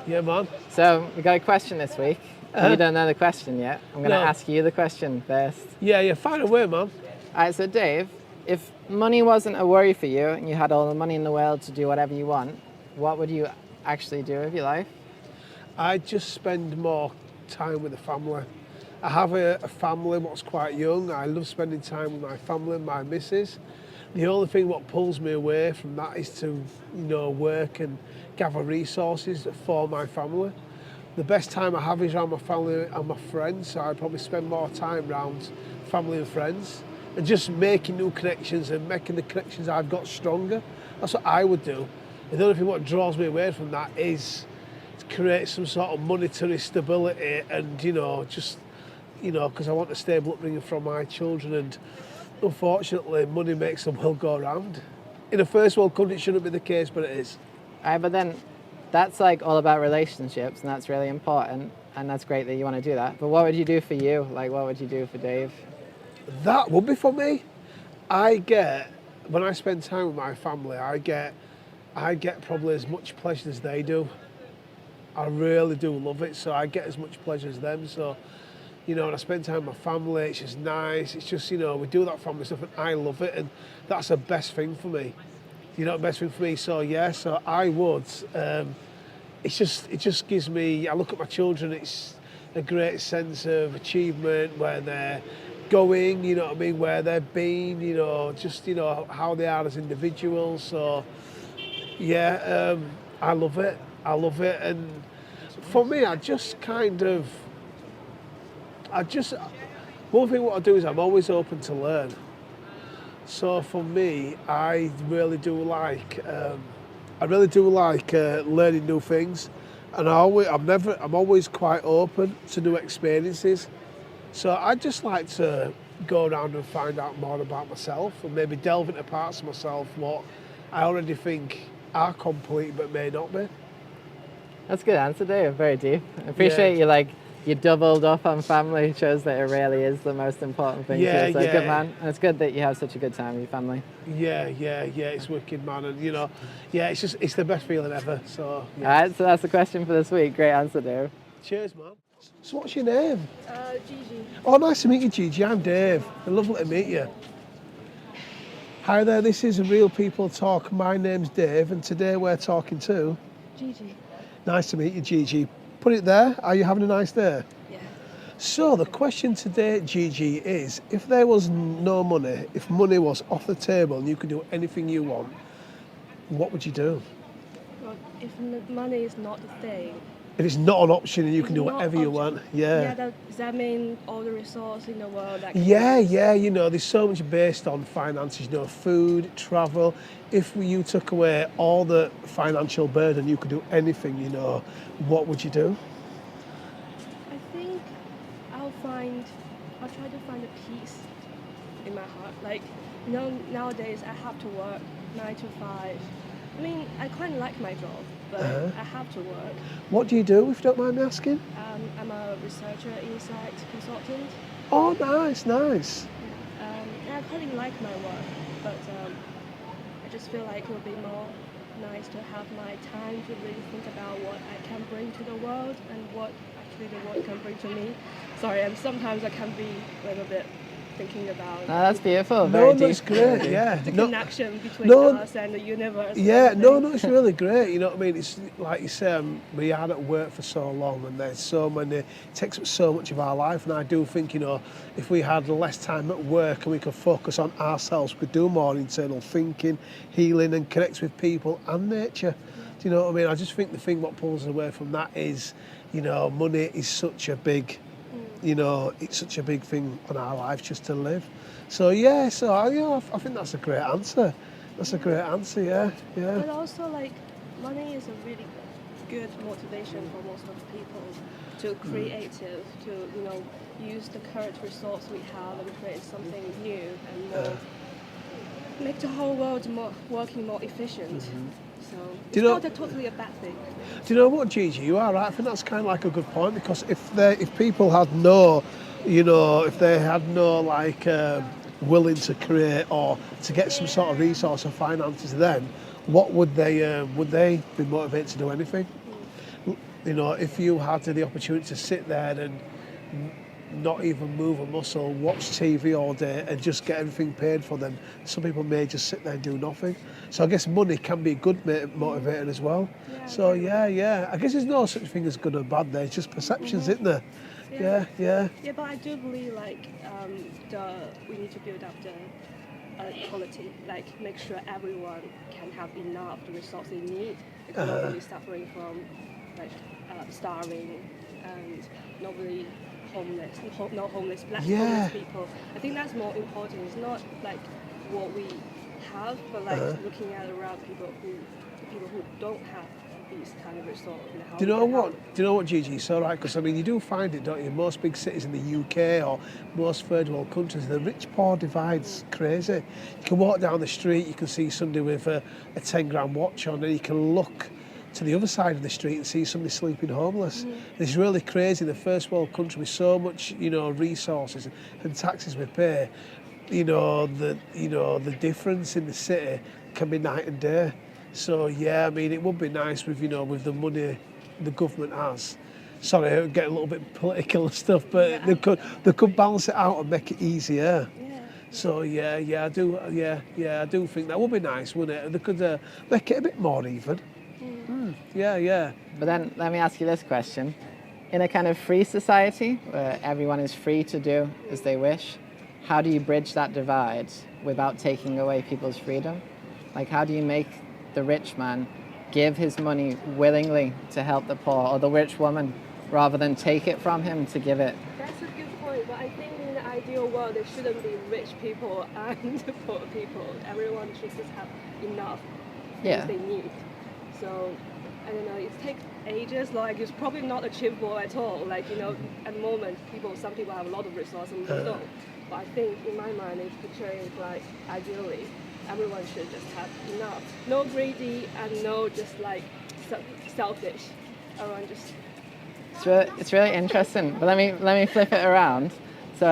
Yeah, man. So we got a question this week. You don't know the question yet. I'm going to No. ask you the question first. Yeah, fire away, man. All right, so Dave, if money wasn't a worry for you and you had all the money in the world to do whatever you want, what would you actually do with your life? I just spend more time with the family. I have a family what's quite young. I love spending time with my family, my missus. The only thing what pulls me away from that is to, work and gather resources for my family. The best time I have is around my family and my friends, so I'd probably spend more time around family and friends and just making new connections and making the connections I've got stronger. That's what I would do. And the only thing what draws me away from that is to create some sort of monetary stability and, because I want a stable upbringing from my children, and unfortunately money makes the world go round. In a first world country it shouldn't be the case, but it is. All right, but then that's like all about relationships, and that's really important, and that's great that you want to do that. But what would you do for you? Like, what would you do for Dave? That would be for me. When I spend time with my family, I get probably as much pleasure as they do. I really do love it, so I get as much pleasure as them. So, when I spend time with my family, it's just nice. It's just, we do that family stuff and I love it, and that's the best thing for me. The best thing for me. So yeah, so I would. It just gives me. I look at my children. It's a great sense of achievement where they're going. You know what I mean? Where they've been. How they are as individuals. So yeah, I love it. And for me, one thing what I do is I'm always open to learn. So for me, I really do like learning new things, and I'm always quite open to new experiences. So I just like to go around and find out more about myself, and maybe delve into parts of myself what I already think are complete but may not be. That's a good answer, Dave. Very deep. I appreciate you doubled up on family. It shows that it really is the most important thing. Yeah, to you. So yeah. good, man. And it's good that you have such a good time with your family. Yeah, it's wicked, man, and it's the best feeling ever. So yeah. All right, so that's the question for this week. Great answer, Dave. Cheers, man. So what's your name? Gigi. Oh, nice to meet you, Gigi. I'm Dave. Lovely to meet you. Hi there, this is Real People Talk. My name's Dave, and today we're talking to... Gigi. Nice to meet you, Gigi. Put it there. Are you having a nice day? Yeah. So the question today, Gigi, is if there was no money, if money was off the table and you could do anything you want, what would you do? Well, if money is not the thing. If it's not an option and you can do Not whatever you option. want, yeah. Does that mean all the resources in the world? Yeah, there's so much based on finances, food, travel. If you took away all the financial burden, you could do anything, what would you do? I think I'll try to find a peace in my heart. Nowadays I have to work 9 to 5. I mean, I quite like my job, but I have to work. What do you do, if you don't mind me asking? I'm a researcher, insight consultant. Oh, nice. And I quite like my work, but I just feel like it would be more nice to have my time to really think about what I can bring to the world and what actually the world can bring to me. Sorry, sometimes I can be a little bit thinking about... No, that's beautiful. Very deep. It's great, yeah. The connection between us and the universe. Yeah, it's really great. You know what I mean? It's like you say, we are at work for so long, and there's so many, it takes up so much of our life, and I do think, if we had less time at work and we could focus on ourselves, we could do more internal thinking, healing, and connect with people and nature. Do you know what I mean? I just think the thing what pulls us away from that is, money is such a big... it's such a big thing on our lives just to live. So yeah, I think that's a great answer. Yeah. But also, money is a really good motivation for most of the people to creative, to use the current resource we have and create something new and more, make the whole world working more efficient. Mm-hmm. So it's not totally a bad thing. Do you know what, Gigi? You are right. I think that's kind of like a good point, because if people had no, if they had no willing to create or to get some sort of resource or finances, then what would they be motivated to do anything? You know, if you had the opportunity to sit there and not even move a muscle, watch TV all day and just get everything paid for them, some people may just sit there and do nothing. So I guess money can be a good motivator as well. Yeah, So definitely. I guess there's no such thing as good or bad there, it's just perceptions, isn't there? Yeah. Yeah. Yeah, but I do believe like we need to build up the equality, like make sure everyone can have enough the resources they need. Like nobody suffering from like starving and nobody homeless, not homeless, less homeless people. I think that's more important. It's not like what we have, but like looking at around people who don't have these kind of resources. You know, how Do you we know can what? help. Do you know what, Gigi? It's all right, because I mean, you do find it, don't you? Most big cities in the UK or most third world countries, the rich-poor divide's crazy. You can walk down the street, you can see somebody with a 10-gram watch on, and you can look to the other side of the street and see somebody sleeping homeless. It's really crazy. In the first world country with so much, resources and taxes we pay, the difference in the city can be night and day. So yeah, I mean, it would be nice with with the money the government has. Sorry, I get a little bit political and stuff, but Yeah, they could balance it out and make it easier. yeah. So I do think that would be nice, wouldn't it? They could make it a bit more even. Yeah. But then let me ask you this question. In a kind of free society where everyone is free to do as they wish, how do you bridge that divide without taking away people's freedom? Like, how do you make the rich man give his money willingly to help the poor, or the rich woman, rather than take it from him to give it? That's a good point, but I think in the ideal world there shouldn't be rich people and poor people. Everyone should just have enough Yeah. things they need. So I don't know, it takes ages, like it's probably not achievable at all. Like, at the moment some people have a lot of resources and some don't. But I think in my mind it's picturing like ideally everyone should just have enough. No greedy and no just like selfish. Everyone just It's really interesting. But let me flip it around. So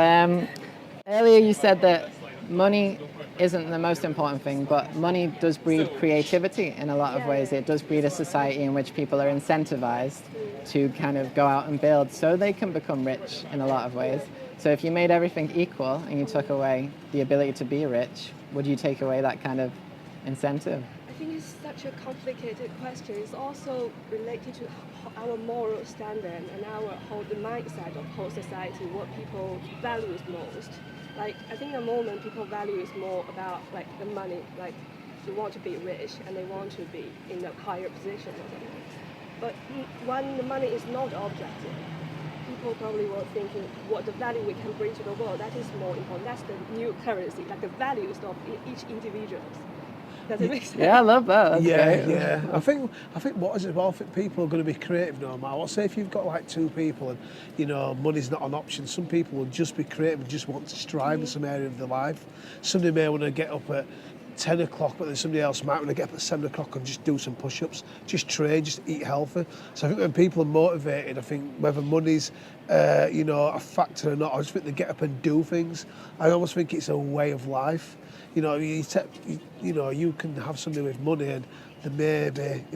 earlier you said that money isn't the most important thing, but money does breed creativity in a lot of ways. It does breed a society in which people are incentivized to kind of go out and build so they can become rich in a lot of ways. So if you made everything equal and you took away the ability to be rich, would you take away that kind of incentive? I think it's such a complicated question. It's also related to our moral standard and the mindset of whole society, what people value most. Like, I think at the moment people value is more about like the money, like they want to be rich and they want to be in a higher position or something. But when the money is not objective, people probably were thinking what the value we can bring to the world, that is more important. That's the new currency, like the values of each individual. Does it make sense? Yeah, I love that. That's great. Yeah. I think what is it? Well, I think people are going to be creative no matter what. Say if you've got like two people and money's not an option, some people will just be creative and just want to strive in some area of their life. Somebody may want to get up at 10 o'clock, but then somebody else might want to get up at 7 o'clock and just do some push-ups, just train, just eat healthy. So I think when people are motivated, I think whether money's a factor or not, I just think they get up and do things. I almost think it's a way of life. You can have somebody with money and it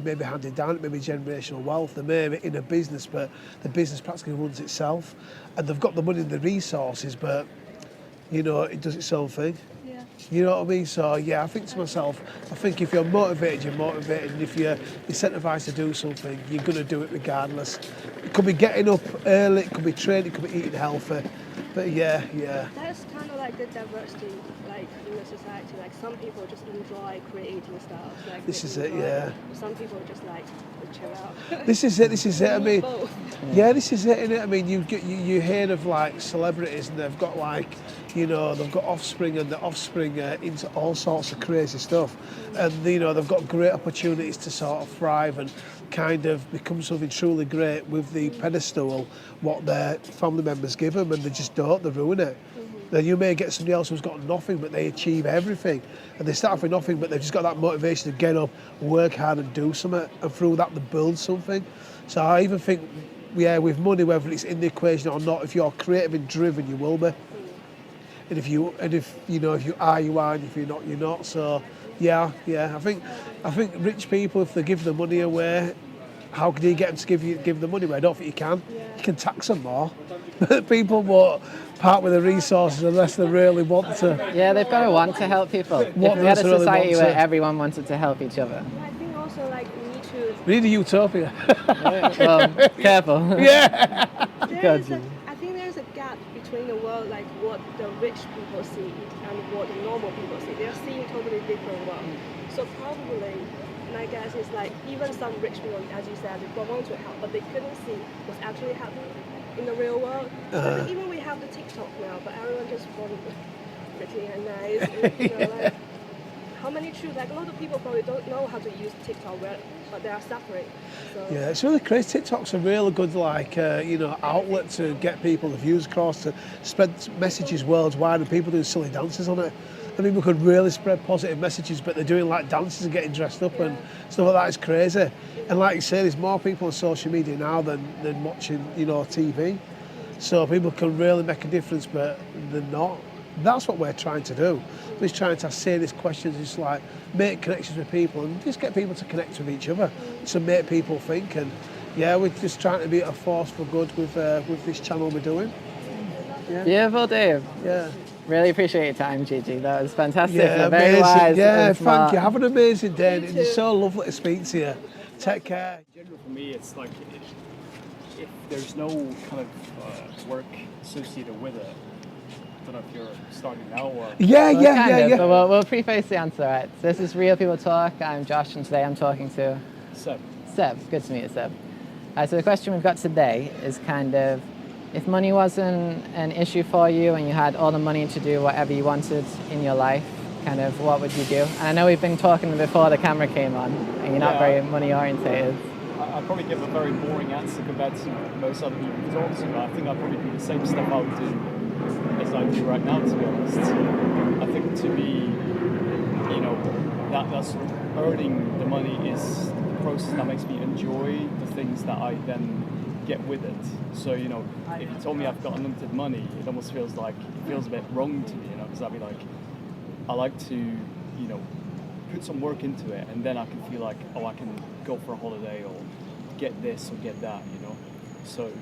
may be handed down, it may be generational wealth, they may be in a business, but the business practically runs itself, and they've got the money and the resources, but it does its own thing. Yeah. You know what I mean? So yeah, I think to myself, I think if you're motivated, you're motivated, and if you're incentivized to do something, you're going to do it regardless. It could be getting up early, it could be training, it could be eating healthy, but yeah. That's kind of like the diversity, like in the society. Like some people just enjoy creating stuff. Like This they is it, enjoy yeah. Some people just like to chill out. This is it. I mean, Both. yeah, this is it, innit? I mean, you hear of like celebrities and they've got like, they've got offspring and the offspring are into all sorts of crazy stuff, and they've got great opportunities to sort of thrive and kind of become something truly great with the pedestal what their family members give them, and they just don't, they ruin it. Then you may get somebody else who's got nothing, but they achieve everything. And they start with nothing, but they've just got that motivation to get up, work hard and do something, and through that they build something. So I even think, with money, whether it's in the equation or not, if you're creative and driven, you will be. And if you are, you are, and if you're not, you're not. So I think rich people, if they give the money away, how can you get them to give the money away? I don't think you can. Yeah. You can tax them more. People won't part with the resources unless they really want to. Yeah, they've got to want to help people. If we had a does really society want where to? everyone wanted to help each other. I think also like we need to. We need a utopia. Well, careful. Yeah. I think there's a gap between the world, like what the rich people see and what the normal people see. They're seeing totally different world. So probably, my guess is like even some rich people, as you said, they want to help, but they couldn't see what's actually happening in the real world. I think even we have the TikTok now, but everyone just want pretty and nice. And, you know, like, how many true, like a lot of people probably don't know how to use TikTok, but they are suffering. So. Yeah, it's really crazy. TikTok's a really good outlet to get people the views across, to spread messages worldwide, and people doing silly dances on it. And people could really spread positive messages, but they're doing like dances and getting dressed up and stuff like that. Is crazy. And like you say, there's more people on social media now than watching, TV. So people can really make a difference, but they're not. That's what we're trying to do. We're just trying to ask serious questions, just like make connections with people and just get people to connect with each other, to make people think. And yeah, we're just trying to be a force for good with this channel we're doing. Yeah. Beautiful, Dave. Yeah. Really appreciate your time, Gigi. That was fantastic. Yeah, You're very amazing. wise. Yeah, and smart. thank you. Have an amazing day. It's so lovely to speak to you. Take care. In general, for me, it's like if there's no kind of work associated with it. I don't know if you're starting now or... Yeah. But we'll preface the answer, right? So this is Real People Talk. I'm Josh, and today I'm talking to... Seb. Good to meet you, Seb. So the question we've got today is kind of, if money wasn't an issue for you and you had all the money to do whatever you wanted in your life, kind of what would you do? And I know we've been talking before the camera came on, and you're not very money orientated. I'd probably give a very boring answer compared to most other people who talk to, but I think I'd probably do the same stuff I would do as I do right now, to be honest. I think to me, that sort of earning the money is the process that makes me enjoy the things that I then get with it. So, if you told me I've got unlimited money, it almost feels a bit wrong to me, because I'd be like, I like to, put some work into it, and then I can feel like, I can go for a holiday or get this or get that, So. Do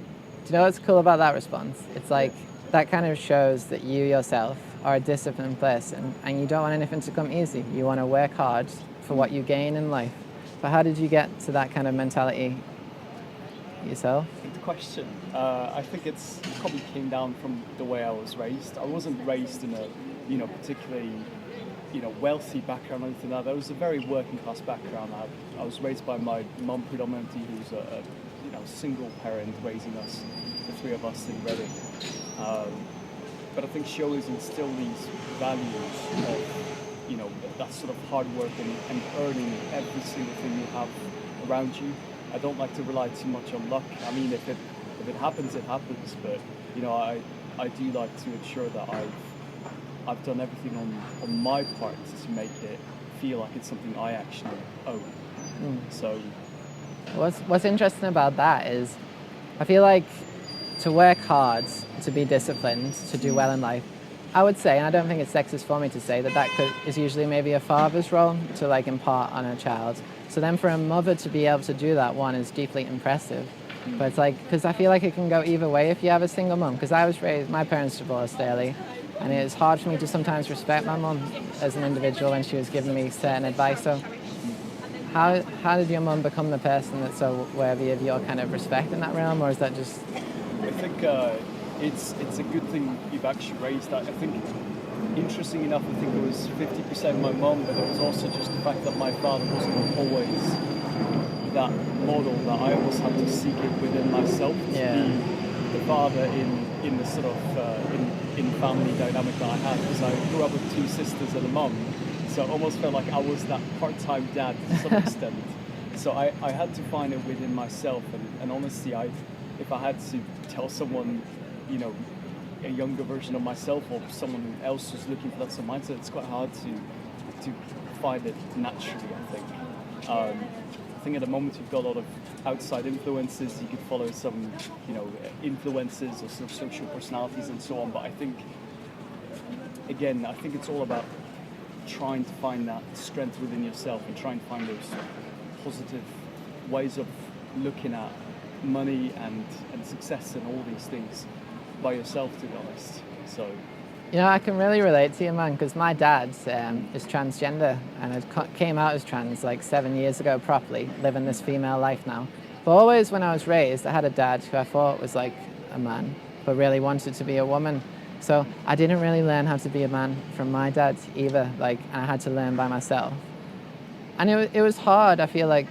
you know what's cool about that response? It's like, that kind of shows that you yourself are a disciplined person and you don't want anything to come easy. You want to work hard for what you gain in life. But how did you get to that kind of mentality yourself? Good question. I think it's probably came down from the way I was raised. I wasn't raised in a, particularly, wealthy background or anything like that. It was a very working class background. I was raised by my mum predominantly, who's a single parent raising us, the three of us in Reading. But I think she always instilled these values of, that sort of hard work and earning every single thing you have around you. I don't like to rely too much on luck. I mean, if it happens, it happens. But I do like to ensure that I've done everything on my part to make it feel like it's something I actually own. So, what's interesting about that is, I feel like to work hard, to be disciplined, to do well in life, I would say, and I don't think it's sexist for me to say that is usually maybe a father's role to like impart on a child. So then for a mother to be able to do that, one, is deeply impressive. But it's like, because I feel like it can go either way if you have a single mum. Because I was raised, my parents divorced early, and it's hard for me to sometimes respect my mum as an individual when she was giving me certain advice. So how did your mum become the person that's so worthy of your kind of respect in that realm, or is that just... I think it's a good thing you've actually raised that. I think, interesting enough, I think it was 50% my mum, but it was also just the fact that my father wasn't always that model, that I always had to seek it within myself to be the father in the sort of in family dynamic that I had, because I grew up with two sisters and a mum, so it almost felt like I was that part-time dad to some extent. So I had to find it within myself, and honestly, if I had to tell someone, a younger version of myself or someone else who's looking for that sort of mindset, it's quite hard to find it naturally, I think. I think at the moment you've got a lot of outside influences. You could follow some, influences or sort of social personalities and so on. But I think it's all about trying to find that strength within yourself and trying to find those positive ways of looking at money and success and all these things by yourself, to be honest. So You know, I can really relate to you, man, because my dad is transgender and came out as trans like 7 years ago properly, living this female life now. But always when I was raised, I had a dad who I thought was like a man, but really wanted to be a woman. So I didn't really learn how to be a man from my dad either. Like, I had to learn by myself. And it was hard. I feel like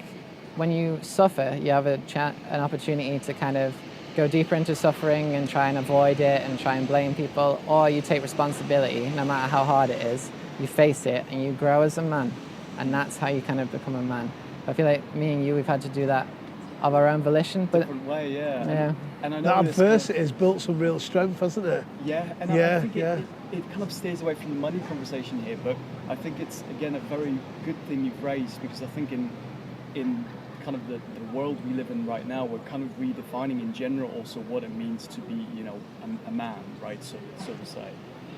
when you suffer, you have an opportunity to kind of go deeper into suffering and try and avoid it and try and blame people, or you take responsibility, no matter how hard it is, you face it and you grow as a man. And that's how you kind of become a man. I feel like me and you, we've had to do that of our own volition. But different way, yeah. Yeah. And I know That this adversity has built some real strength, hasn't it? Yeah, and I think it kind of stays away from the money conversation here, but I think it's, again, a very good thing you've raised, because I think in kind of the world we live in right now, we're kind of redefining in general also what it means to be, you know, a man, right? So to say,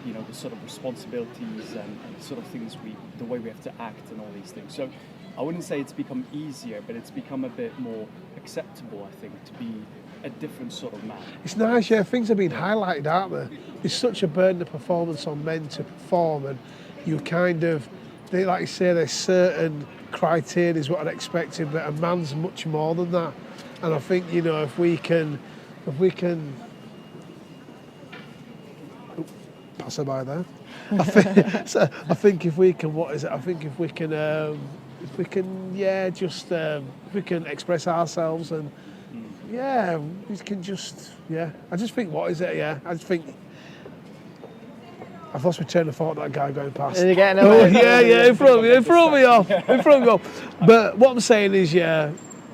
you know, the sort of responsibilities and sort of things the way we have to act and all these things. So I wouldn't say it's become easier, but it's become a bit more acceptable, I think, to be a different sort of man. It's nice, yeah. Things are being highlighted, aren't they? There's such a burden of performance on men to perform, and you kind of, like you say, there's certain criteria is what I'd expected, but a man's much more than that. And I think, you know, if we can pass her by there. I think if we can, if we can express ourselves, and we can just, I just think, what is it? I just think I've lost my train of thought, that guy going past. Are you getting away? It threw me off. But what I'm saying is,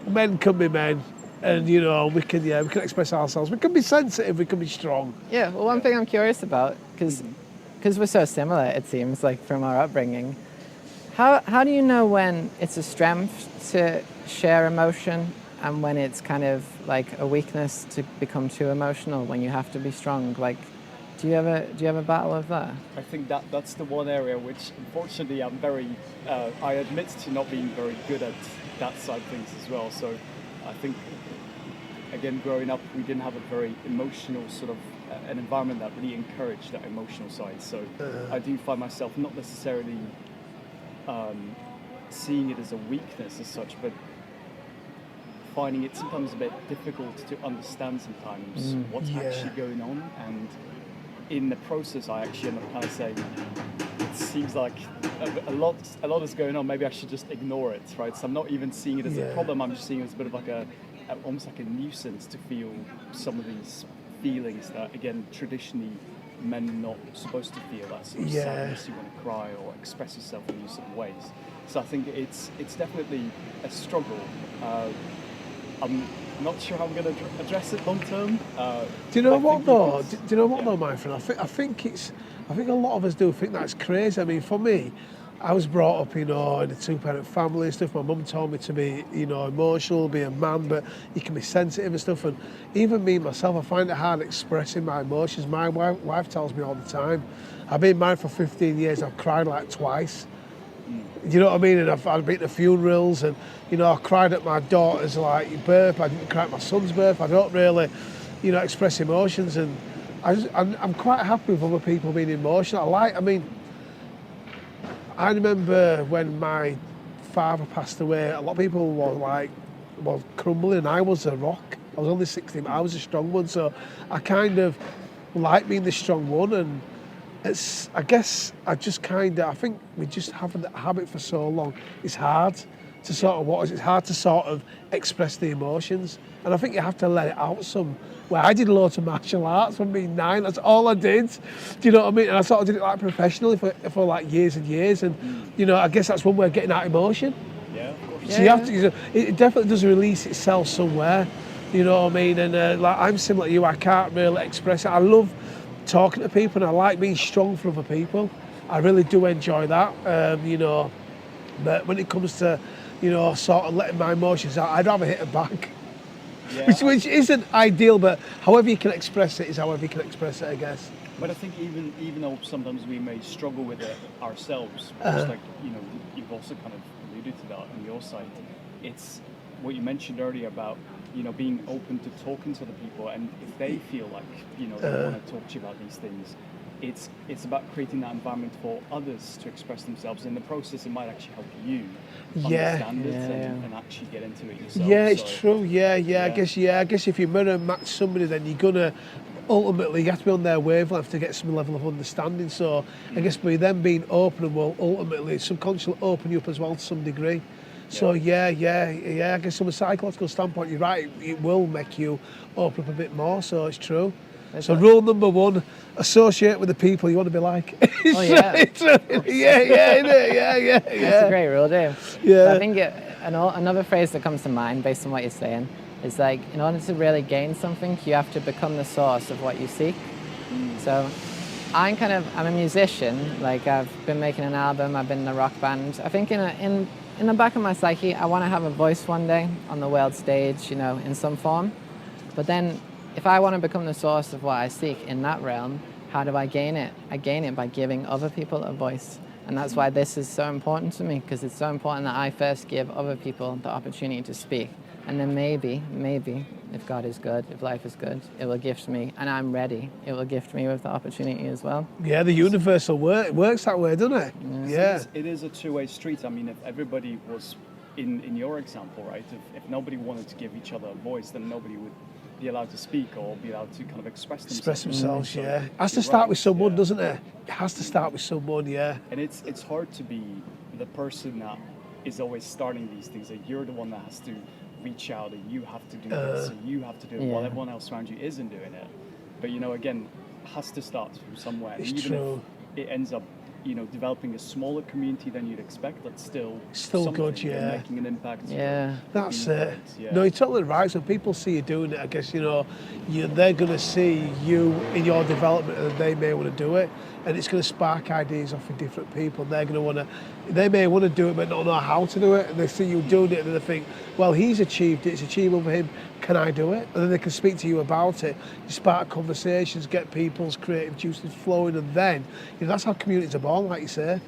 men can be men, and you know, we can express ourselves. We can be sensitive, we can be strong. Yeah, well, one thing I'm curious about, because we're so similar, it seems like, from our upbringing, how do you know when it's a strength to share emotion and when it's kind of like a weakness to become too emotional, when you have to be strong? Like, do you have a battle of that? I think that's the one area which, unfortunately, I'm very, I admit to not being very good at that side of things as well. So I think, again, growing up, we didn't have a very emotional sort of an environment that really encouraged that emotional side. So I do find myself not necessarily seeing it as a weakness as such, but finding it sometimes a bit difficult to understand sometimes what's actually going on. And in the process, I actually end up kind of saying, it seems like a lot is going on. Maybe I should just ignore it, right? So I'm not even seeing it as a problem. I'm just seeing it as a bit of like almost like a nuisance to feel some of these feelings that, again, traditionally men are not supposed to feel. That sort of sadness, you want to cry or express yourself in these sort of ways. So I think it's definitely a struggle. I'm not sure how I'm going to address it long term. Do you know what though? Do you know what though, my friend? I think a lot of us do think that's crazy. I mean, for me, I was brought up, in a two-parent family and stuff. My mum told me to be, emotional, be a man, but you can be sensitive and stuff. And even me myself, I find it hard expressing my emotions. My wife tells me all the time. I've been married for 15 years. I've cried like twice. You know what I mean? And I've been to funerals, and I cried at my daughter's birth. I didn't cry at my son's birth. I don't really, express emotions, and I'm quite happy with other people being emotional. I remember when my father passed away, a lot of people were crumbling, and I was a rock. I was only 16, but I was a strong one, so I kind of like being the strong one. And I think we just have that habit for so long. It's hard to sort of express the emotions, and I think you have to let it out somewhere. I did loads of martial arts from being 9. That's all I did. Do you know what I mean? And I sort of did it professionally for years and years, and I guess that's one way of getting out emotion. Yeah, of course. So you have to. It definitely does release itself somewhere. You know what I mean? And I'm similar to you. I can't really express it. I love talking to people, and I like being strong for other people. I really do enjoy that, but when it comes to, sort of letting my emotions out, I'd rather hit a back, which isn't ideal, but however you can express it is however you can express it, I guess. But I think even though sometimes we may struggle with it ourselves, just like, you've also kind of alluded to that on your side, it's what you mentioned earlier about, you know, being open to talking to the people, and if they feel like, you know, they want to talk to you about these things, it's about creating that environment for others to express themselves. In the process, it might actually help you understand it and actually get into it yourself. Yeah, it's true. Yeah. I guess if you mirror match somebody, then you're gonna ultimately you have to be on their wavelength to get some level of understanding. So I guess by them being open will ultimately subconsciously open you up as well to some degree. So yeah. I guess from a psychological standpoint, you're right. It will make you open up a bit more. So it's true. So rule number 1: associate with the people you want to be like. Oh yeah. yeah. That's a great rule, Dave. Yeah. So I think another phrase that comes to mind based on what you're saying is like, in order to really gain something, you have to become the source of what you seek. So I'm a musician. Like, I've been making an album, I've been in a rock band. I think in the back of my psyche, I want to have a voice one day on the world stage, you know, in some form. But then if I want to become the source of what I seek in that realm, how do I gain it? I gain it by giving other people a voice. And that's why this is so important to me, because it's so important that I first give other people the opportunity to speak. And then maybe, if God is good, if life is good, it will gift me, and I'm ready, it will gift me with the opportunity as well. Yeah, the universal works that way, doesn't it? Yeah. It is a two-way street. I mean, if everybody was in your example, right, if nobody wanted to give each other a voice, then nobody would be allowed to speak or be allowed to kind of express themselves. So, yeah. It has to start with someone, doesn't it? It has to start with someone, yeah. And it's hard to be the person that is always starting these things, that you're the one that has to reach out, and you have to do this, and you have to do it while everyone else around you isn't doing it. But, you know, again, it has to start from somewhere. It's even true. If it ends up, you know, developing a smaller community than you'd expect, that's still good, You're making an impact. That's it. No, you're totally right. So people see you doing it, I guess, you know, they're going to see you in your development, and they may want to do it, and it's going to spark ideas off of different people. They're going to want to, they may want to do it but not know how to do it, and they see you doing it and they think, well, he's achieved it, it's achievable for him, can I do it? And then they can speak to you about it. You spark conversations, get people's creative juices flowing, and then, you know, that's how communities are born, like you say.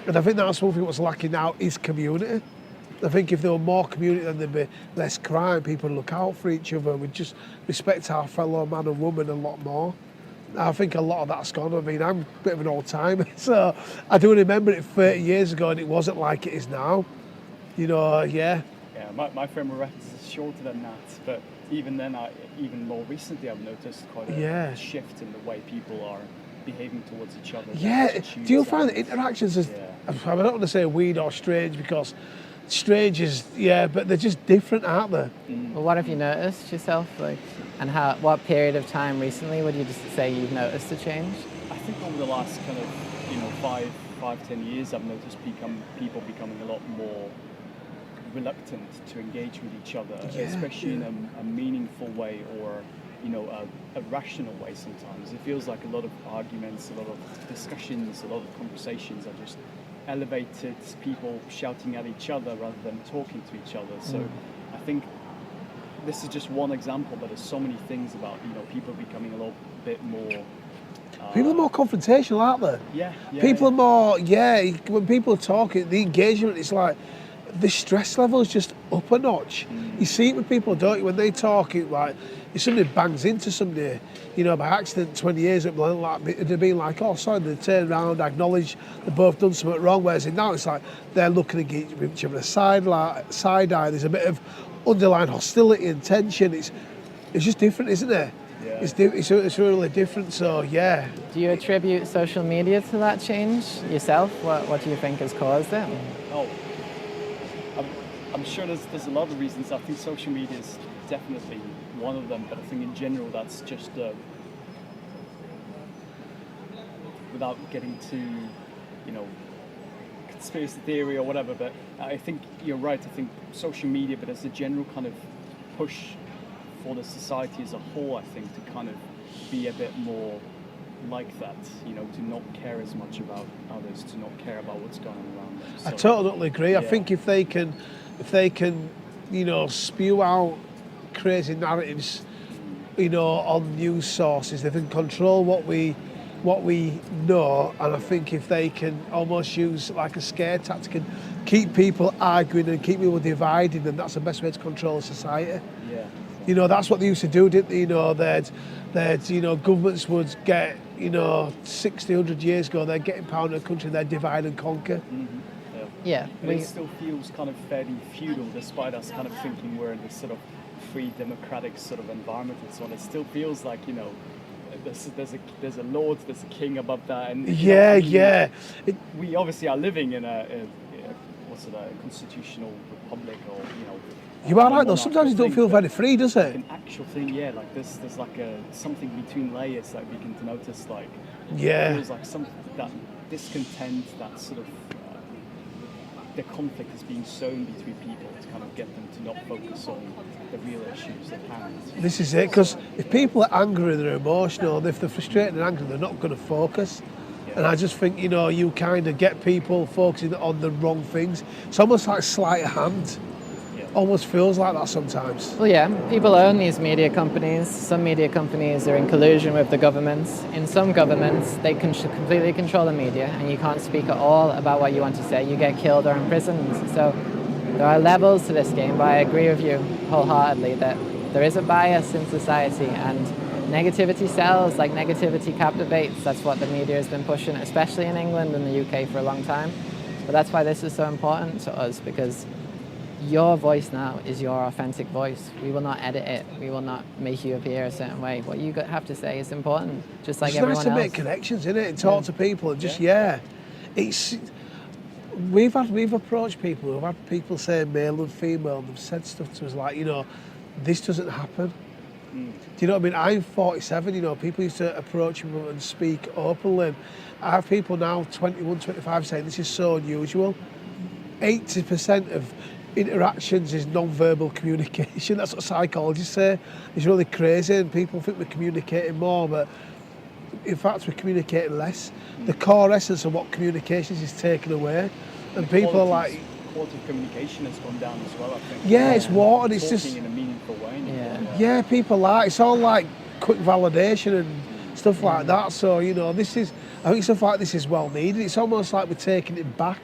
And I think that's one thing what's lacking now is community. I think if there were more community, then there'd be less crime. People would look out for each other. We'd just respect our fellow man and woman a lot more. I think a lot of that's gone. I mean, I'm a bit of an old timer, so I do remember it 30 years ago, and it wasn't like it is now. You know, Yeah, my frame of reference is shorter than that, but even then, even more recently, I've noticed quite a shift in the way people are behaving towards each other. Yeah, do you find that interactions is, I don't want to say weird or strange, because strange is, but they're just different, aren't they? Well, what have you noticed yourself, like, and what period of time recently would you just say you've noticed a change? I think over the last kind of, you know, 5-10 years, I've noticed people becoming a lot more reluctant to engage with each other, especially in a meaningful way, or, you know, a rational way sometimes. It feels like a lot of arguments, a lot of discussions, a lot of conversations are just elevated, people shouting at each other rather than talking to each other. So I think this is just one example, but there's so many things about, you know, people becoming a little bit more... people are more confrontational, aren't they? Yeah. People are more, when people are talking, the engagement is like, the stress level is just up a notch. You see it with people, don't you? When they talk, it like, if somebody bangs into somebody, you know, by accident 20 years ago, like, it'd be like, oh, sorry, they turn around, acknowledge they've both done something wrong, whereas now it's like they're looking at each other side eye. There's a bit of underlying hostility and tension. It's just different, isn't it? Yeah. It's really different, so yeah. Do you attribute social media to that change yourself? What do you think has caused it? Oh, I'm sure there's a lot of reasons. I think social media is definitely one of them, but I think in general that's just without getting too, you know, conspiracy theory or whatever, but I think you're right. I think social media, but as a general kind of push for the society as a whole, I think, to kind of be a bit more like that, you know, to not care as much about others, to not care about what's going on around them. So, I totally agree. I think if they can, you know, spew out crazy narratives, you know, on news sources, they can control what we what we know, and I think if they can almost use like a scare tactic and keep people arguing and keep people divided, then that's the best way to control society. Yeah. You know, that's what they used to do, didn't they? You know, they'd you know, governments would get, you know, 60, 100 years ago, they're getting power in the country, they'd divide and conquer. Mm-hmm. Yeah. But it still feels kind of fairly feudal, despite us kind of thinking we're in this sort of free democratic sort of environment and so on. It still feels like, you know, there's a lord, there's a king above that, and we obviously are living in a constitutional republic, or you know. You are right though. Sometimes it don't feel very free, does it? An actual thing, yeah. Like there's like something between layers that we can notice. Like it feels like that discontent, that sort of the conflict is being sown between people to kind of get them to not focus on the real issues at hand. This is it, because if people are angry and they're emotional, and if they're frustrated and angry, they're not going to focus. Yeah. And I just think, you know, you kind of get people focusing on the wrong things. It's almost like sleight of hand. Almost feels like that sometimes. Well, yeah, people own these media companies. Some media companies are in collusion with the governments. In some governments, they can completely control the media, and you can't speak at all about what you want to say. You get killed or imprisoned. So there are levels to this game, but I agree with you wholeheartedly that there is a bias in society, and negativity sells, like negativity captivates. That's what the media has been pushing, especially in England and the UK for a long time. But that's why this is so important to us, because your voice now is your authentic voice. We will not edit it. We will not make you appear a certain way. What you have to say is important, just like everyone else. It's nice to make connections, isn't it? And talk to people and just, It's we've approached people. We've had people say male and female, and they've said stuff to us like, you know, this doesn't happen. Do you know what I mean? I'm 47, you know, people used to approach me and speak openly. I have people now, 21, 25, saying this is so unusual. 80% of interactions is non-verbal communication. That's what psychologists say. It's really crazy, and people think we're communicating more, but in fact we're communicating less. The core essence of what communications is taken away, and people are like, quality of communication has gone down as well, I think. It's watered. It's talking just in a meaningful way. People like, it's all like quick validation and stuff like that. So, you know, I think stuff like this is well needed. It's almost like we're taking it back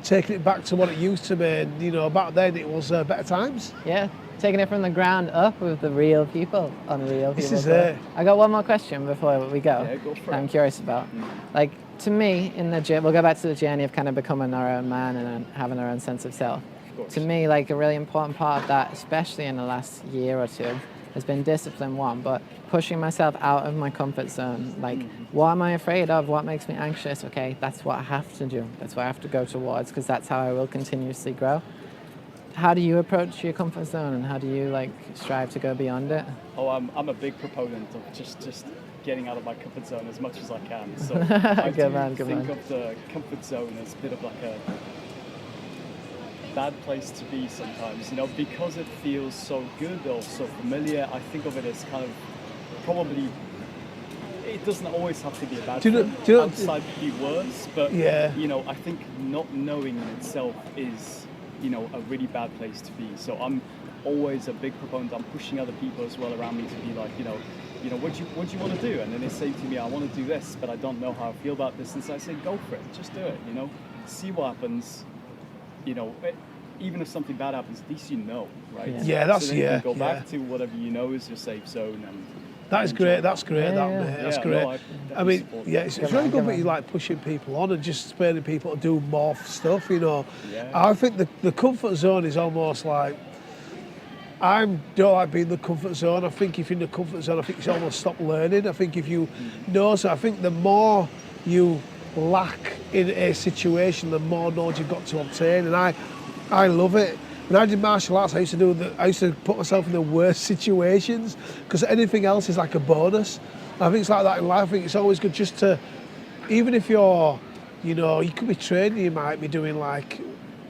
to what it used to be, and you know, back then it was better times. Yeah, taking it from the ground up with the real people, unreal people. This is it. I got one more question before we go. Yeah, go for it. I'm curious about. Like, to me, in the gym, we'll go back to the journey of kind of becoming our own man and having our own sense of self. To me, like a really important part of that, especially in the last year or two, has been discipline, one, but pushing myself out of my comfort zone. Like, what am I afraid of? What makes me anxious? Okay, that's what I have to do. That's what I have to go towards, because that's how I will continuously grow. How do you approach your comfort zone, and how do you like strive to go beyond it? Oh, I'm a big proponent of just getting out of my comfort zone as much as I can. So I think of the comfort zone as a bit of like a bad place to be sometimes, you know, because it feels so good or so familiar. I think of it as kind of probably, it doesn't always have to be a bad thing. Outside could be worse, but you know, I think not knowing in itself is, you know, a really bad place to be. So I'm always a big proponent. I'm pushing other people as well around me to be like, you know, what do you want to do? And then they say to me, I want to do this, but I don't know how I feel about this. And so I say, go for it, just do it. You know, see what happens. You know, even if something bad happens, at least you know, right? That's so then you can go back to whatever you know is your safe zone. And that is great. That's great. That's great. No, I mean, it's really good that you like pushing people on and just spurring people to do more stuff. You know, I think the comfort zone is almost like, I don't like being in the comfort zone. I think if you're in the comfort zone, I think you almost stop learning. I think if you know, so I think the more you lack in a situation, the more knowledge you've got to obtain. And I love it. When I did martial arts, I used to put myself in the worst situations, because anything else is like a bonus. And I think it's like that in life. I think it's always good just to, even if you're, you know, you could be training, you might be doing like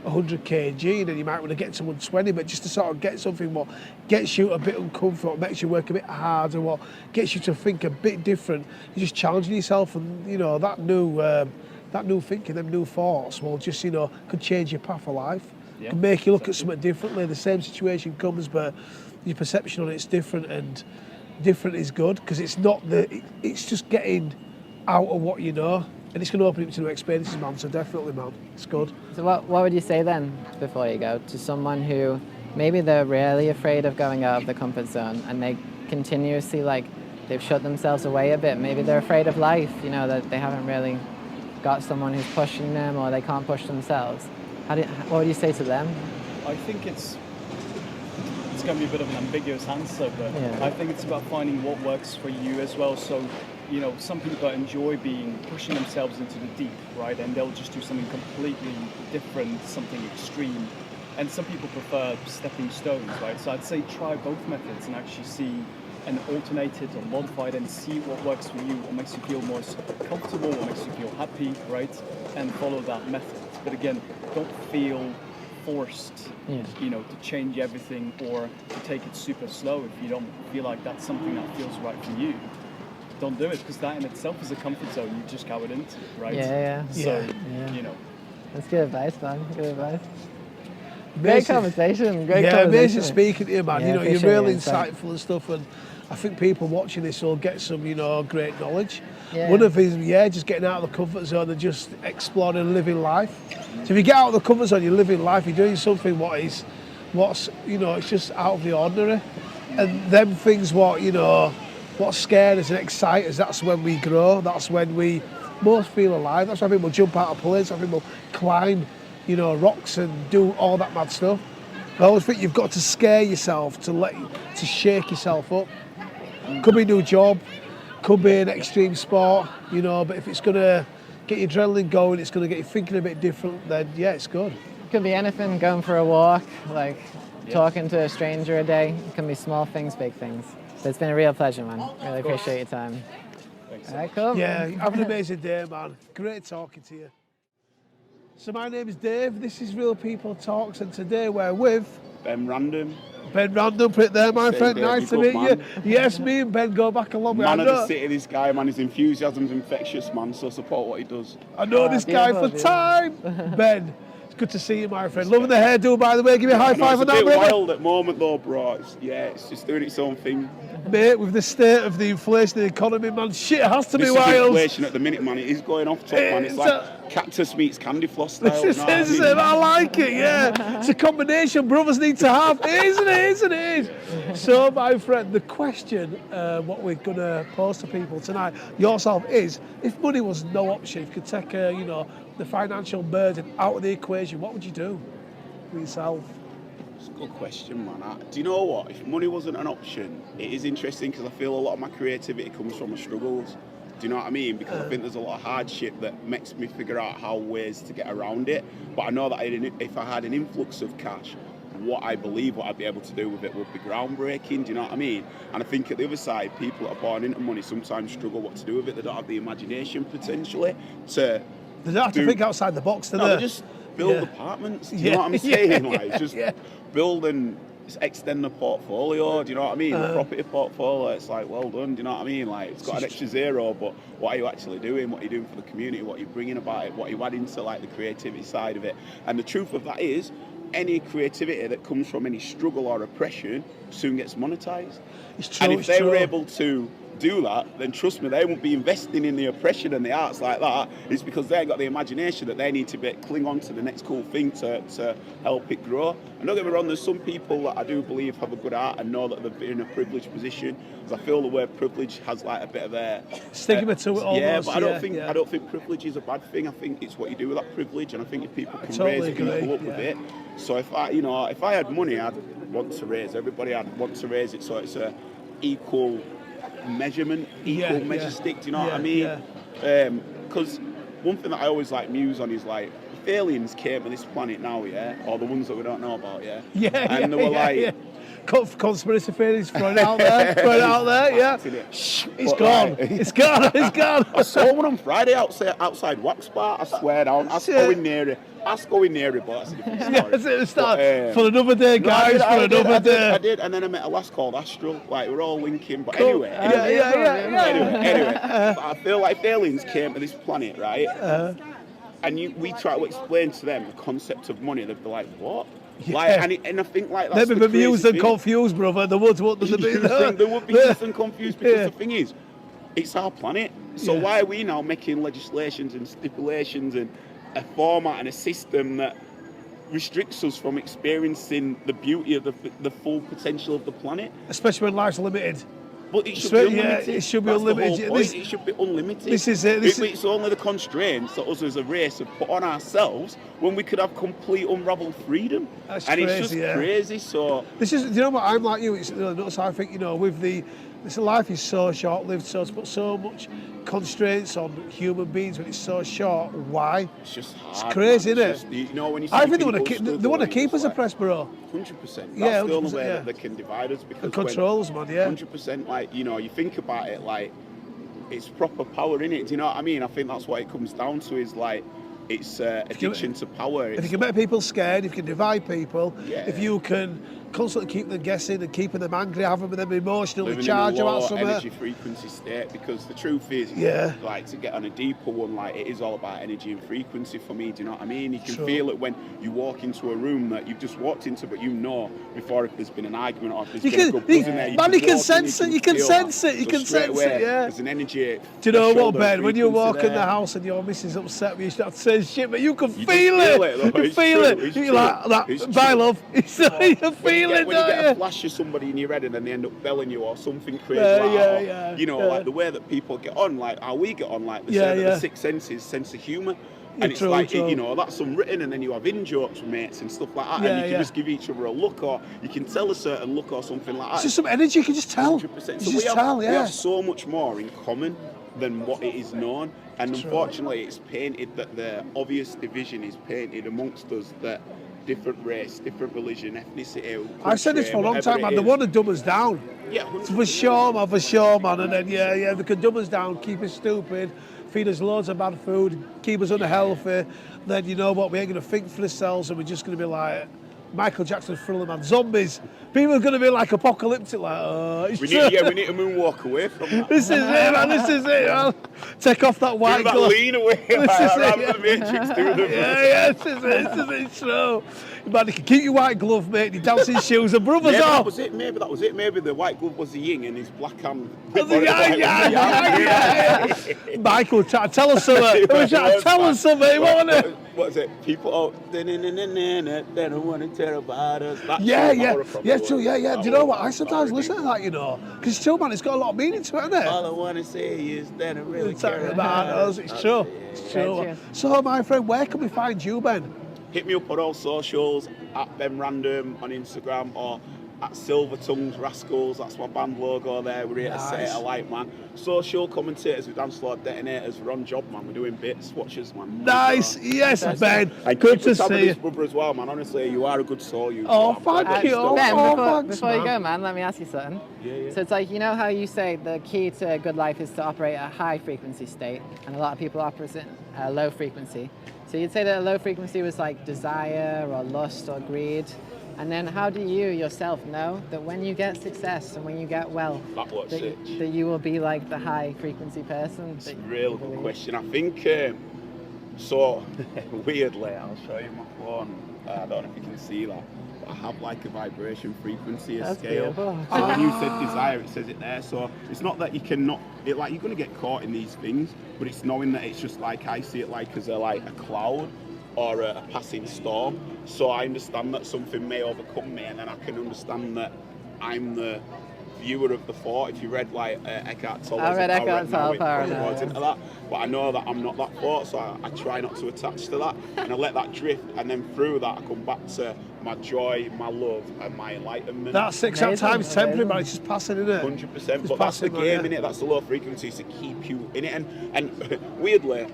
100 kg, and then you might want to get to 120, but just to sort of get something what gets you a bit uncomfortable, makes you work a bit harder, what gets you to think a bit different. You're just challenging yourself, and you know, that new thinking, them new thoughts will just, you know, could change your path of life. Can make you look at something differently. The same situation comes, but your perception on it's different, and different is good, because it's not it's just getting out of what you know. And it's going to open you up to new experiences, man. So definitely, man, it's good. So what would you say then, before you go, to someone who maybe they're really afraid of going out of the comfort zone and they continuously, like, they've shut themselves away a bit. Maybe they're afraid of life, you know, that they haven't really got someone who's pushing them or they can't push themselves. What would you say to them? I think it's going to be a bit of an ambiguous answer, but Yeah. I think it's about finding what works for you as well. So, you know, some people enjoy pushing themselves into the deep, right? And they'll just do something completely different, something extreme. And some people prefer stepping stones, right? So I'd say try both methods and actually see and alternate it or modify it and see what works for you, what makes you feel most comfortable, what makes you feel happy, right? And follow that method. But again, don't feel forced, you know, to change everything or to take it super slow if you don't feel like that's something that feels right for you. Don't do it, because that in itself is a comfort zone you just cowered into, right? Yeah. So, you know. That's good advice, man. Good advice. Great Amazing. conversation. Great Yeah, conversation. amazing speaking to you, man. Yeah, You know, you're appreciate really your insight. insightful and stuff, and I think people watching this will get some, you know, great knowledge. Yeah. One of these, just getting out of the comfort zone and just exploring and living life. So if you get out of the comfort zone, you're living life, you're doing something what's, you know, it's just out of the ordinary. And them things what scare us and excite us, that's when we grow, that's when we most feel alive. That's why people jump out of planes, that's why people climb, you know, rocks and do all that mad stuff. I always think you've got to scare yourself to shake yourself up. Could be a new job, could be an extreme sport, you know, but if it's going to get your adrenaline going, it's going to get you thinking a bit different, then yeah, it's good. Could be anything, going for a walk, like talking to a stranger a day. It can be small things, big things. So it's been a real pleasure, man. Really appreciate your time. Thanks. All right, cool. Yeah, have an amazing day, man. Great talking to you. So my name is Dave, this is Real People Talks, and today we're with Ben Random. Ben Random, put it there, my Same friend. Dave, Nice to you meet good, you. man. Yes, me and Ben go back a long way. Man of the city, this guy, man. His enthusiasm's infectious, man. So support what he does. I know this guy for time. Ben, it's good to see you, my friend. Loving the hairdo, by the way. Give me a high five on It's a that, bit brother. wild at the moment, though, bro. It's just doing its own thing. Mate, with the state of the inflation of the economy, man, shit, it has to This be is wild. inflation at the minute, man. It is going off top, man. It's It's like cactus meets candy floss style. This you know what is I it. mean? I like it, yeah. It's a combination brothers need to have, isn't it? So, my friend, the question what we're going to pose to people tonight, yourself, is if money was no option, if you could take, the financial burden out of the equation, what would you do for yourself? It's a good question, man. Do you know what? If money wasn't an option, it is interesting because I feel a lot of my creativity comes from my struggles. Do you know what I mean? Because I think there's a lot of hardship that makes me figure out ways to get around it. But I know that if I had an influx of cash, what I'd be able to do with it would be groundbreaking. Do you know what I mean? And I think at the other side, people that are born into money sometimes struggle what to do with it. They don't have the imagination potentially to. They don't have to think outside the box, do No, they? they just build apartments. Do you know what I'm saying? Like just build and extend the portfolio. Do you know what I mean? The property portfolio. It's like, well done. Do you know what I mean? Like it's got an extra zero, but what are you actually doing? What are you doing for the community? What are you bringing about it? What are you adding to like the creativity side of it? And the truth of that is, any creativity that comes from any struggle or oppression soon gets monetized. It's true. And if they were able to do that, then trust me, they won't be investing in the oppression and the arts like that. It's because they've got the imagination that they need to cling on to the next cool thing to help it grow. And don't get me wrong, there's some people that I do believe have a good art and know that they've been in a privileged position. Because I feel the word privilege has like a bit of a stigma to it almost. Yeah, but I don't think privilege is a bad thing. I think it's what you do with that privilege, and I think if people can raise people up with it. So if I had money, I'd want to raise everybody. I'd want to raise it so it's a equal measurement, measure stick. Do you know what I mean? Because one thing that I always like muse on is like, if aliens came to this planet now, or the ones that we don't know about, and they were like. Conspiracy theories thrown out there, Shh, it's gone. It's gone. I saw one on Friday outside Wax Bar. I swear down. I was going near it, but that's a different story. For another day, guys. For another day. I did, and then I met a lass called Astral. Like we're all linking, but Cool. anyway. But I feel like if aliens came to this planet, right? And we try to explain to them the concept of money, they'd be like, what? Like, and I think like that's they'd be bemused and confused, brother. They would want them to be there. They would be bemused and confused because the thing is, it's our planet. So Yeah. why are we now making legislations and stipulations and a format and a system that restricts us from experiencing the beauty of the full potential of the planet? Especially when life's limited. But it should be Yeah, unlimited. it should be That's unlimited. The whole This- point. It should be unlimited. this is it. It's only the constraints that us as a race have put on ourselves when we could have complete unravelled freedom. That's and crazy, it's just yeah. crazy. So This is, you know what, I'm like you, it's really nuts. I think, with this life is so short-lived, so to put so much constraints on human beings when it's so short. Why? it's just hard. It's crazy, man. isn't it? You know, when you see I think they people want to struggle, keep us it's like, oppressed, bro. 100%. That's Yeah, the only 100%, way yeah. that they can divide us. Because And control us, man, yeah. 100%. Like, you think about it, like, it's proper power in it. Do you know what I mean? I think that's what it comes down to. Is like, it's addiction to power. If you can make people scared, if you can divide people, Yeah. if you can constantly keep them guessing and keeping them angry, having them emotionally living charged in a about low something. energy frequency state, because the truth is, Yeah. like, to get on a deeper one, like, it is all about energy and frequency for me. Do you know what I mean? You can Sure. feel it when you walk into a room that you've just walked into, but before if there's been an argument or if there's You been a can- good buzz in there, man, you walk can in, sense it, you can feel sense that. it, you So can straight sense away, it, yeah. There's an energy. Do you know what, threshold and Ben? When you frequency walk in there. the house and your missus upset with you, you start to say shit, but you can You feel just it. feel it, though. You It's feel true, it. it's You're true. like, It's bye, true. love. You feel When it, you get a don't flash of somebody in your head and then they end up belling you or something crazy Yeah, like yeah, that, or, yeah, you know, yeah. like the way that people get on, like how we get on, like they Yeah, say that yeah. the sixth sense is sense of humour. Yeah, And it's true, like, true. that's unwritten, and then you have in-jokes with mates and stuff like that, Yeah, and you can yeah. just give each other a look, or you can tell a certain look or something like that. It's just some energy, you can just tell. 100%. You So just we tell, we yeah. have so much more in common than what it is known, and True. unfortunately it's painted that the obvious division is painted amongst us that different race, different religion, ethnicity. I've said this for a long whatever time, it man. They is. want to dumb us down. Yeah, For sure, man. And then, yeah, they can dumb us down, keep us stupid, feed us loads of bad food, keep us unhealthy. Then, you know what, we ain't going to think for ourselves, and we're just going to be like Michael Jackson Thriller, man. Zombies. People are going to be like apocalyptic, like, oh, it's we true. need to moonwalk away from that. This is it, man. This is it, man. Take off that white Do that glove. lean away, like This is that, it, rather yeah. than the Matrix doing it. Yeah, this is it, it's true. Man, you can keep your white glove, mate, your dancing shoes, and brothers Maybe that off. was it. Maybe that was it. Maybe the white glove was the yin and his black hand. Yeah. Michael, try to tell us something. He was trying to tell us something, wasn't it? What is it? People, they don't want to tell about us. That's Yeah, what yeah. Maura from Yeah, the true, world. yeah, yeah. That Do you know was what? I sometimes already- listen to that, Because it's true, man, it's got a lot of meaning to it, hasn't it? All I want to say is they don't really It's care about us, it's true. It's true. Cheers. So, my friend, where can we find you, Ben? Hit me up on all socials, at Ben Random on Instagram, or at Silver Tongues Rascals. That's my band logo there. We're here to say it Nice. alike, man. Social commentators with Dance Floor Detonators. We're on job, man. We're doing bits. Watch us, man. Nice. Yes, Ben. And Good keep to on top of see this you. brother as well, man. Honestly, you are a good soul. You. Oh, I'm glad thank that you. you're still- Ben, Oh, before, thanks, before you man. go, man, let me ask you something. Yeah. So it's like, you know how you say the key to a good life is to operate at a high frequency state, and a lot of people operate at a low frequency. So you'd say that a low frequency was like desire or lust or greed. And then how do you yourself know that when you get success and when you get wealth, That what's that, it. that you will be like the high frequency person? It's a real good question. I think, so weirdly, I'll show you my phone. I don't know if you can see that. But I have like a vibration frequency, a That's scale. beautiful. So when you said desire, it says it there. So it's not that you cannot, you're going to get caught in these things, but it's knowing that it's just like, I see it like as a cloud or a passing storm. So I understand that something may overcome me, and then I can understand that I'm the viewer of the thought. If you read Eckhart Tolle's I read Power Eckhart and Now, Tolle, it Power probably Now, goes yeah. into that. But I know that I'm not that thought, so I try not to attach to that, and I let that drift, and then through that I come back to my joy, my love, and my enlightenment. That's 6 Amazing, times temporary, amazing. man. It's just passing, isn't it? 100%, It's but that's the passing, man, game, yeah. innit? That's the low frequency to keep you in it. And weirdly,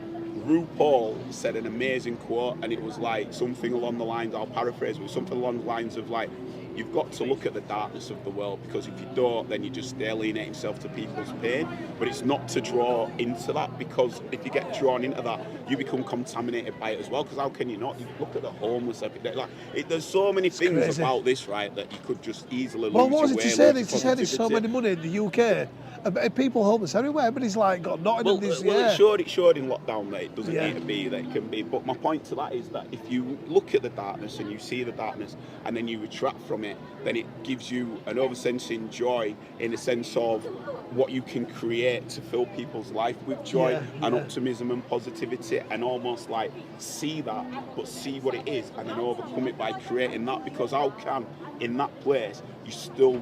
RuPaul said an amazing quote, and it was like something along the lines, I'll paraphrase, but something along the lines of like, you've got to look at the darkness of the world, because if you don't, then you just alienate yourself to people's pain. But it's not to draw into that, because if you get drawn into that, you become contaminated by it as well. Because how can you not? You look at the homeless every day. There's so many things crazy. about this, right, that you could just easily Well, lose what was your it way, you said? lose It said there's so positivity. many money in the UK, People homeless everywhere. Everybody's like got Nottingham this year. It showed in lockdown that it doesn't need to be that it can be. But my point to that is that if you look at the darkness and you see the darkness and then you retract from it, then it gives you an oversensing joy in the sense of what you can create to fill people's life with joy and optimism and positivity, and almost like see that, but see what it is and then overcome it by creating that. Because how can in that place you still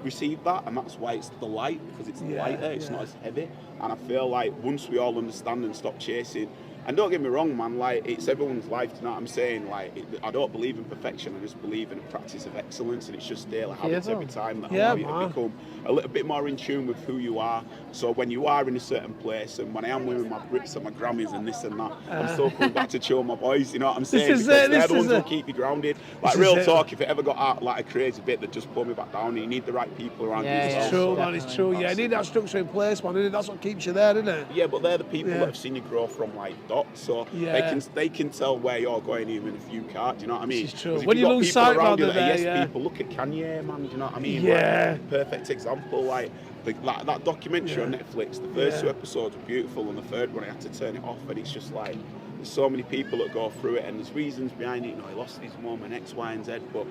receive that? And that's why it's the light, because it's lighter, it's not as heavy. And I feel like once we all understand and stop chasing, and don't get me wrong, man, like it's everyone's life, you know what I'm saying? Like I don't believe in perfection, I just believe in a practice of excellence, and it's just daily habits every time that allow you to become a little bit more in tune with who you are. So when you are in a certain place, and when I am with my Brits and my Grammys and this and that, I'm still coming back to chill my boys, you know what I'm saying? Because they're the ones who keep you grounded. Like real talk, if it ever got out like a crazy bit that just pulled me back down, you need the right people around you. It's true, man, it's true. Yeah, you need that structure in place, man, innit? That's what keeps you there, isn't it? Yeah, but they're the people that have seen you grow from like dots, so they can tell where you're going even if you can't, do you know what I mean? It's true. When you lose sight around you there, people, look at Kanye, man, do you know what I mean? Yeah. Like, perfect example, like that documentary on Netflix, the first 2 episodes were beautiful, and the third one I had to turn it off, and it's just like, there's so many people that go through it, and there's reasons behind it. You know, he lost his mum and X, Y, and Z. But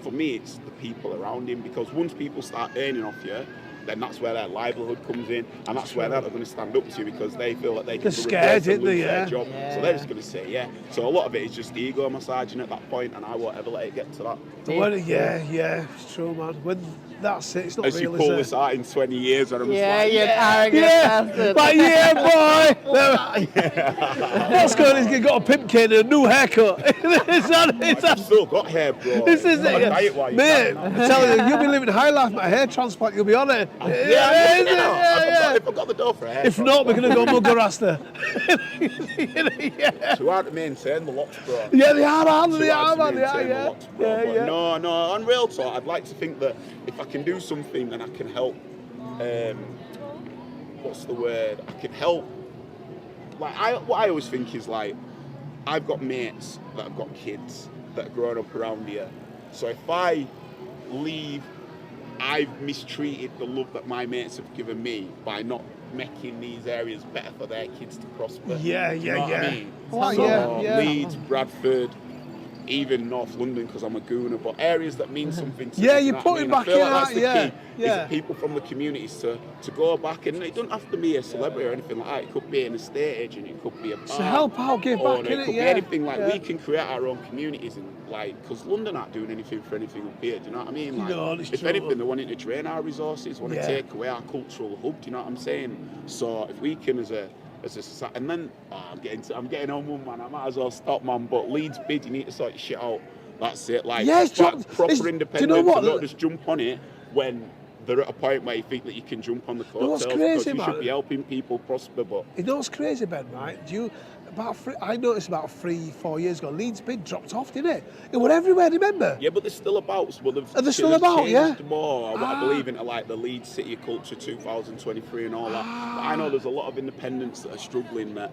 for me, it's the people around him, because once people start earning off you, then that's where their livelihood comes in, and that's where they're not going to stand up to you because they feel that they can lose their job. So they're just going to say So a lot of it is just ego massaging at that point, and I won't ever let it get to that. It's true, man. When that's it, it's not as real, you pull this out in 20 years, and I'm just like, arrogant bastard. Like, boy! What's going on? He's got a pimp cane and a new haircut. I've still got hair, bro. This is it, mate. I'm telling you, you'll be living high life, my hair transplant, you'll be on it. If I got the dough for a hair. If not, we're going to go Mugger Rasta. So hard to maintain the locks, bro. Yeah, they are, man. No, on real talk, I'd like to think that if I can do something, then I can help. What's the word? I can help. Like what I always think is like, I've got mates that have got kids that are growing up around here. So if I leave, I've mistreated the love that my mates have given me by not making these areas better for their kids to prosper. Yeah. What I mean? Leeds, Bradford, even North London, because I'm a gooner, but areas that mean something to me. Yeah, you're putting back in that's the that, key. Is that people from the communities to go back, and it doesn't have to be a celebrity or anything like that. It could be an estate agent, it could be a bar, to help out, give back, it could be anything. Like we can create our own communities, and like, because London aren't doing anything for anything up here. Do you know what I mean? Like, if anything, they're wanting to drain our resources, want to take away our cultural hub. Do you know what I'm saying? So if we can, as a society, and then I'm getting on one, man. I might as well stop, man. But Leeds bid, you need to sort your shit out. That's it. Like, proper independence. Do you know what? Not just jump on it when they're at a point where you think that you can jump on the coattails. Because you should be helping people prosper. But you know what's crazy, Ben? Right? I noticed about 3-4 years ago, Leeds bid dropped off, didn't it? It went everywhere, remember? Yeah, but they're still about. Well, they're still about, more. I believe into like the Leeds City of Culture 2023 and all that. But I know there's a lot of independents that are struggling that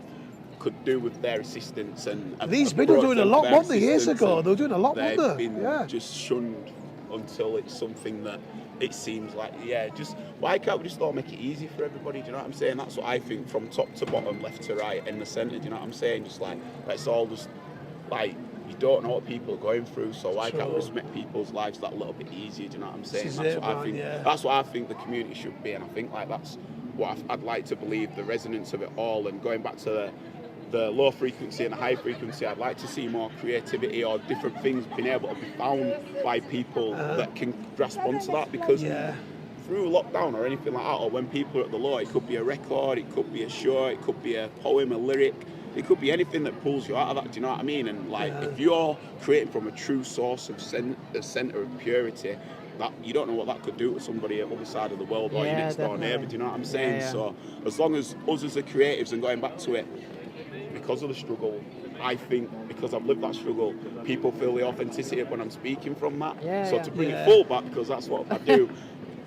could do with their assistance. And these bid were doing a lot, weren't they, years ago? They were doing a lot, weren't they? They've been just shunned until it's something that it seems like, just why can't we just all make it easy for everybody? Do you know what I'm saying? That's what I think, from top to bottom, left to right, in the centre. Do you know what I'm saying? Just like, let's all just, like, you don't know what people are going through, so why can't we just make people's lives that little bit easier? Do you know what I'm saying? That's what I think the community should be, and I think like that's what I'd like to believe, the resonance of it all. And going back to the low frequency and the high frequency, I'd like to see more creativity or different things being able to be found by people that can grasp onto that, because through lockdown or anything like that, or when people are at the low, it could be a record, it could be a show, it could be a poem, a lyric, it could be anything that pulls you out of that. Do you know what I mean? And like, if you're creating from a true source of a centre of purity, that you don't know what that could do to somebody at the other side of the world or your next door neighbour. Do you know what I'm saying? So as long as us as the creatives, and going back to it, because of the struggle, I think, because I've lived that struggle, people feel the authenticity of when I'm speaking from that. So to bring it full back, because that's what I do,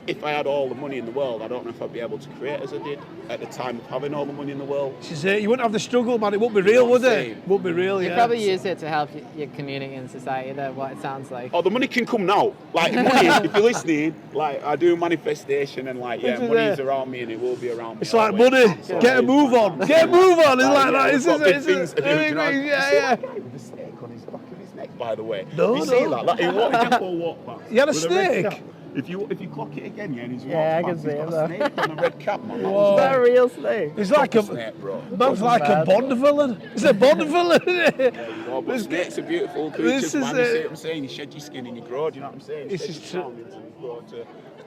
if I had all the money in the world, I don't know if I'd be able to create as I did at the time of having all the money in the world. This is it. You wouldn't have the struggle, man. It wouldn't be real, what would I'm it? saying? Wouldn't be real, You yeah. probably use it to help your community and society, though, what it sounds like. Oh, the money can come now. Like, money, if you're listening, like, I do manifestation and, like, yeah, This is money it. is around me and it will be around me. It's like always. money. So Get a move on. Get a move on. It's like that. we've got big It's things to do. Do you know? yeah, You yeah. see that guy with the snake on his back of his neck, by the way? No, you see no. that? Like, he walked up or walk back. He had a with red snake? cap. If you clock it again, yeah, and he's Yeah, I walked can back, see he's it, got a snake on a red cap, man. Whoa. Is that a real snake? It's like a Snake, bro. man's like a Bond villain. It's a Bond villain, isn't it? No, but This- snakes are beautiful this creatures, is man. You it. see what I'm saying? You shed your skin and you grow, do you know what I'm saying? This Shed is your true. skin and you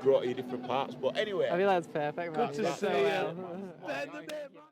grow to your different parts. But anyway, I feel that's perfect, man. Good to That's see so you. well. Ben the Bit, man.